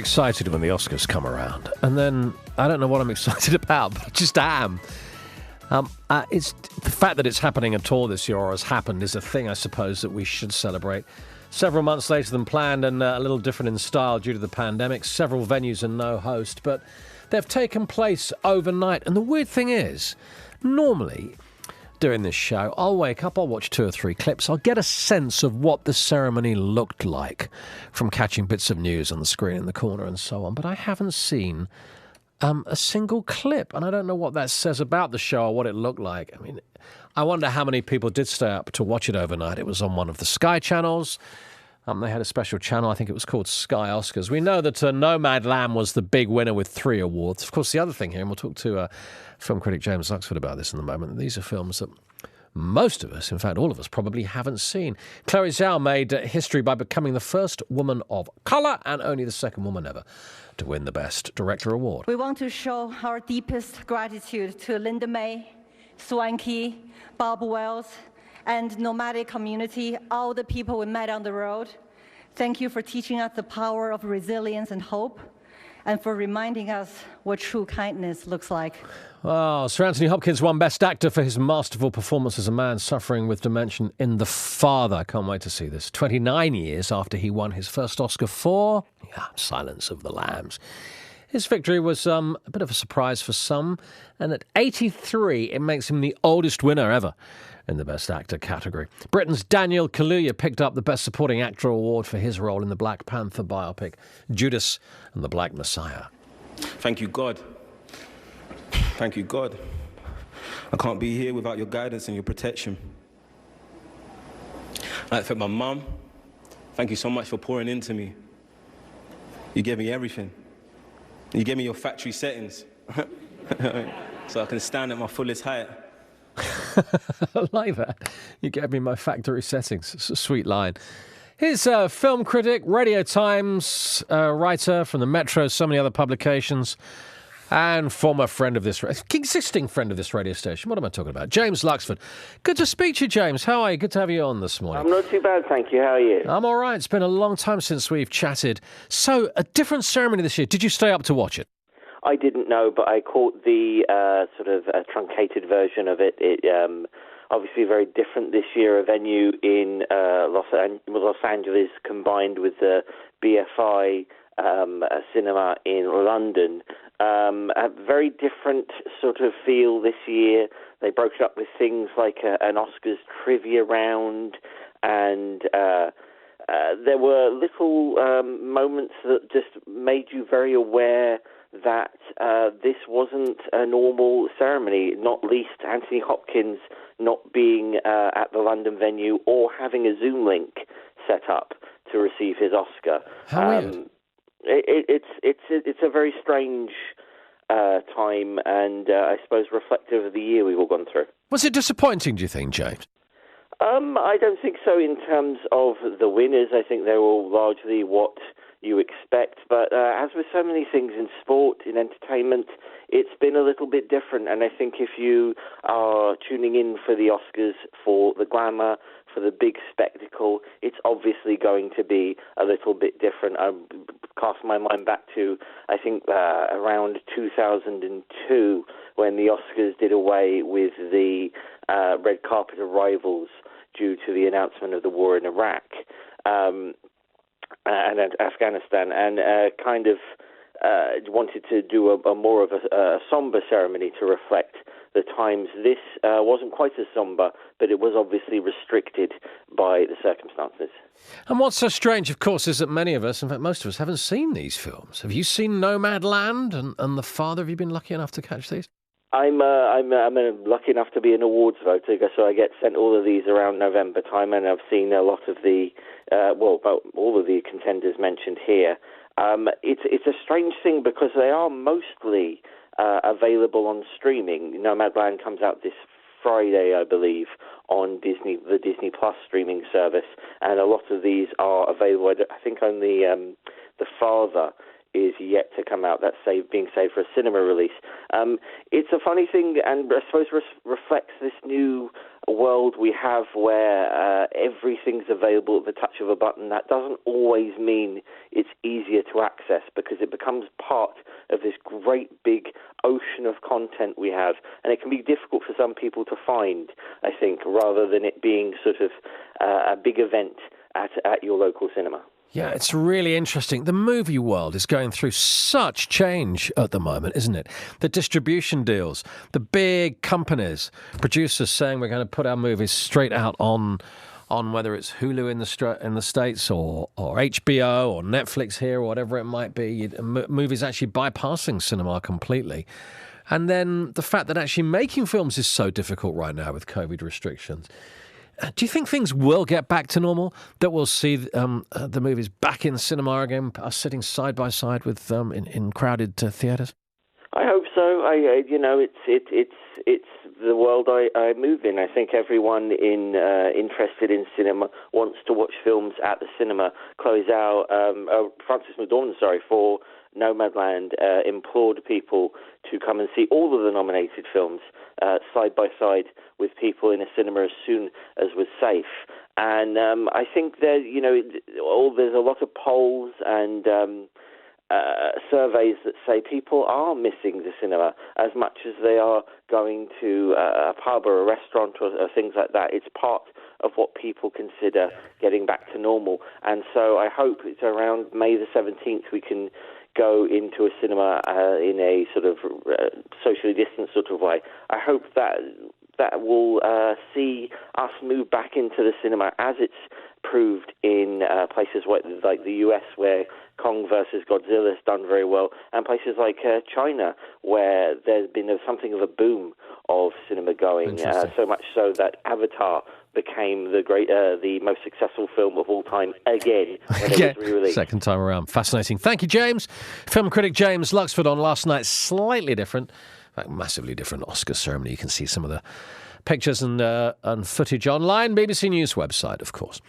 Excited when the Oscars come around, and then I don't know what I'm excited about, but I just am. It's the fact that it's happening at all this year, or has happened, is a thing I suppose that we should celebrate. Several months later than planned, and a little different in style due to the pandemic. Several venues and no host, but they've taken place overnight. And the weird thing is, normally doing this show, I'll wake up, I'll watch 2 or 3 clips, I'll get a sense of what the ceremony looked like from catching bits of news on the screen in the corner and so on. But I haven't seen a single clip, and I don't know what that says about the show or what it looked like. I mean, I wonder how many people did stay up to watch it overnight. It was on one of the Sky channels. They had a special channel, I think it was called Sky Oscars. We know that Nomadland was the big winner with 3 awards. Of course, the other thing here, and we'll talk to film critic James Luxford about this in a moment, these are films that most of us, in fact all of us, probably haven't seen. Chloe Zhao made history by becoming the first woman of colour and only the second woman ever to win the Best Director award. We want to show our deepest gratitude to Linda May, Swanky, Bob Wells, and nomadic community, all the people we met on the road. Thank you for teaching us the power of resilience and hope, and for reminding us what true kindness looks like. Oh, Sir Anthony Hopkins won Best Actor for his masterful performance as a man suffering with dementia in The Father. I can't wait to see this. 29 years after he won his first Oscar for Silence of the Lambs. His victory was a bit of a surprise for some, and at 83, it makes him the oldest winner ever in the Best Actor category. Britain's Daniel Kaluuya picked up the Best Supporting Actor award for his role in the Black Panther biopic, Judas and the Black Messiah. Thank you, God. Thank you, God. I can't be here without your guidance and your protection. I'd like to thank my mum. Thank you so much for pouring into me. You gave me everything. You gave me your factory settings so I can stand at my fullest height. I like that. You gave me my factory settings. It's a sweet line. Here's a film critic, Radio Times writer from the Metro, so many other publications, and former friend of this, existing friend of this radio station. What am I talking about? James Luxford. Good to speak to you, James. How are you? Good to have you on this morning. I'm not too bad, thank you. How are you? I'm all right. It's been a long time since we've chatted. So, a different ceremony this year. Did you stay up to watch it? I didn't know, but I caught the sort of truncated version of it. It obviously very different this year, a venue in Los Angeles combined with the BFI cinema in London. A very different sort of feel this year. They broke it up with things like an Oscars trivia round, and there were little moments that just made you very aware that this wasn't a normal ceremony, not least Anthony Hopkins not being at the London venue or having a Zoom link set up to receive his Oscar. How weird. It's a very strange time, and I suppose reflective of the year we've all gone through. Was it disappointing, do you think, James? I don't think so in terms of the winners. I think they're all largely what you expect. But as with so many things in sport, in entertainment, it's been a little bit different. And I think if you are tuning in for the Oscars for the glamour, for the big spectacle, it's obviously going to be a little bit different. I cast my mind back to, I think, around 2002 when the Oscars did away with the red carpet arrivals due to the announcement of the war in Iraq and Afghanistan, and kind of wanted to do a more of a somber ceremony to reflect the times. This wasn't quite as somber, but it was obviously restricted by the circumstances. And what's so strange, of course, is that many of us, in fact most of us, haven't seen these films. Have you seen Nomadland and The Father? Have you been lucky enough to catch these? I'm lucky enough to be an awards voter, so I get sent all of these around November time, and I've seen a lot of the, about all of the contenders mentioned here. It's a strange thing because they are mostly available on streaming. Nomadland comes out this Friday, I believe, on the Disney Plus streaming service, and a lot of these are available. I think only The Father is yet to come out. That's being saved for a cinema release. It's a funny thing, and I suppose reflects this new world we have where everything's available at the touch of a button. That doesn't always mean it's easier to access, because it becomes part of this great big ocean of content we have, and it can be difficult for some people to find, I think, rather than it being sort of a big event at your local cinema. Yeah, it's really interesting. The movie world is going through such change at the moment, isn't it? The distribution deals, the big companies, producers saying we're going to put our movies straight out on whether it's Hulu in the States or HBO or Netflix here or whatever it might be. Movies actually bypassing cinema completely. And then the fact that actually making films is so difficult right now with COVID restrictions. Do you think things will get back to normal? That we'll see the movies back in cinema again, sitting side by side with in crowded theatres? I hope so. It's the world I move in. I think everyone interested in cinema wants to watch films at the cinema. Frances McDormand, for Nomadland, implored people to come and see all of the nominated films side by side with people in a cinema as soon as was safe. And I think there's a lot of polls and surveys that say people are missing the cinema as much as they are going to a pub or a restaurant or things like that. It's part of what people consider getting back to normal. And so I hope it's around May the 17th we can go into a cinema in a sort of socially distanced sort of way. I hope that will see us move back into the cinema as it's proved in places like the US, where Kong versus Godzilla has done very well, and places like China, where there's been something of a boom of cinema going, so much so that Avatar became the most successful film of all time again when it was re-released. Second time around. Fascinating. Thank you, James. Film critic James Luxford on last night's slightly different, in fact, massively different Oscar ceremony. You can see some of the pictures and footage online. BBC News website, of course.